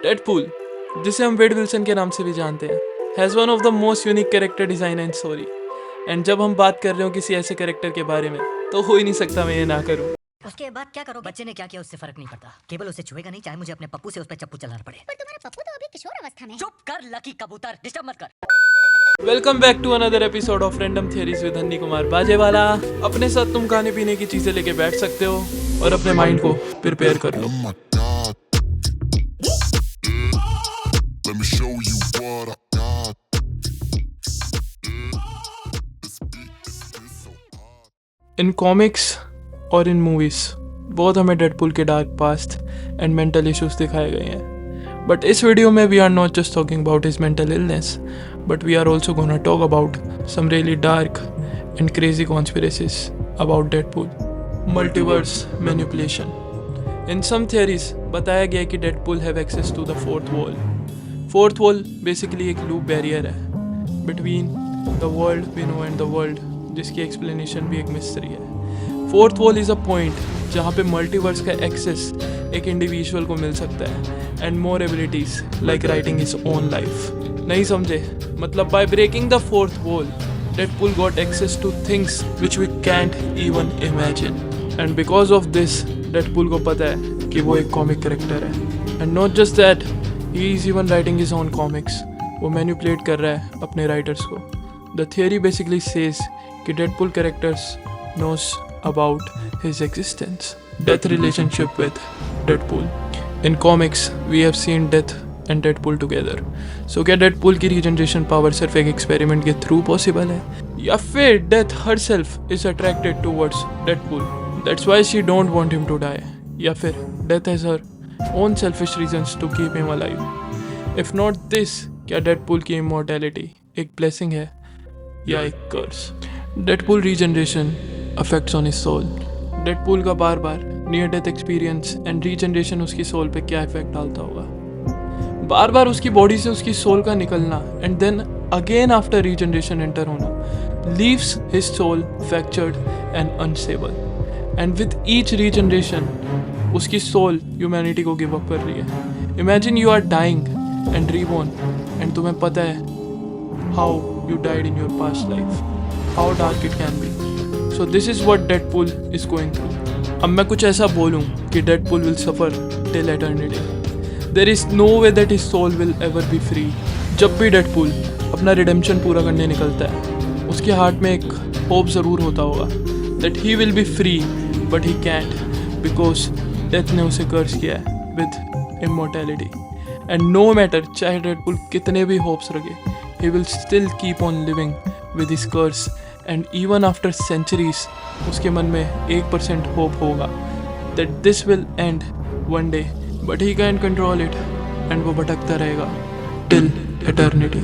Deadpool, जिसे हम वेड Wilson के नाम से भी जानते हैं, has one of the most unique character design and story. And जब हम बात कर रहे हो किसी ऐसे कैरेक्टर के बारे में, तो हो ही नहीं सकता मैं ये ना करूं। उसके बाद क्या करोगे? बच्चे ने क्या किया उससे फर्क नहीं पड़ता, केवल उसे छुएगा नहीं, चाहे मुझे अपने पप्पू से उस पर चप्पू चलाना पड़े। पर तुम्हारा पप्पू तो अभी किशोर अवस्था में है। चुप कर लकी कबूतर, डिस्टर्ब मत कर। Welcome back to another episode of random theories with Honey Kumar Bajewala. अपने साथ तुम खाने पीने की चीजें लेके बैठ सकते हो और अपने माइंड को प्रिपेयर कर लो। Let me show you what I got. This beat is so hard. इन कॉमिक्स और इन मूवीज बहुत हमें डेडपूल के dark past and mental issues दिखाए गए हैं। बट इस वीडियो में we are not just talking about his mental illness, but we are also gonna talk about some really dark and crazy conspiracies about Deadpool. Multiverse manipulation. In some theories बताया गया कि Deadpool have access to the fourth wall. Fourth wall basically एक loop barrier है between the world we know and the world, जिसकी explanation भी एक mystery है। Fourth wall is a point जहाँ पे मल्टीवर्स का एक्सेस एक इंडिविजुअल को मिल सकता है and more abilities like writing his own life. नहीं समझे? मतलब by breaking the fourth wall Deadpool got access to things which we can't even imagine. And because of this Deadpool को पता है कि वो एक कॉमिक कैरेक्टर है। And not just that, he is even writing his own comics. वो manipulate कर रहा है अपने राइटर्स को। द थियरी बेसिकली सेज कि Deadpool characters knows about his existence. Death relationship with Deadpool. In comics, we have seen Death and Deadpool together. So क्या Deadpool की regeneration power सिर्फ एक experiment के through possible है, या फिर Death herself is attracted towards Deadpool? That's why she don't want him to die. या फिर Death has her own selfish reasons to keep him alive. If not this, क्या Deadpool की immortality एक blessing है या एक curse? Deadpool regeneration affects on his soul. Deadpool का बार बार near death experience and regeneration उसकी सोल पे क्या इफेक्ट डालता होगा। बार बार उसकी बॉडी से उसकी सोल का निकलना and then again after regeneration enter होना leaves his soul fractured and unstable. And with each regeneration उसकी सोल ह्यूमैनिटी को गिव अप कर रही है। Imagine you are dying and reborn and तुम्हें पता है how you died in your past life, how dark it can be. So this is what Deadpool is going through. अब मैं कुछ ऐसा बोलूँ कि Deadpool will suffer till eternity. There is no way that his soul will ever be free. जब भी Deadpool अपना redemption पूरा करने निकलता है, उसके हार्ट में एक hope ज़रूर होता होगा that he will be free, but he can't because death ने उसे कर्स किया है with immortality. And no matter चाहे Deadpool कितने भी hopes रखे, he will still keep on living with his curse. And even after centuries उसके मन में 1% होप होगा that this will end one day, but he can control it and वो भटकता रहेगा टिल एटर्निटी।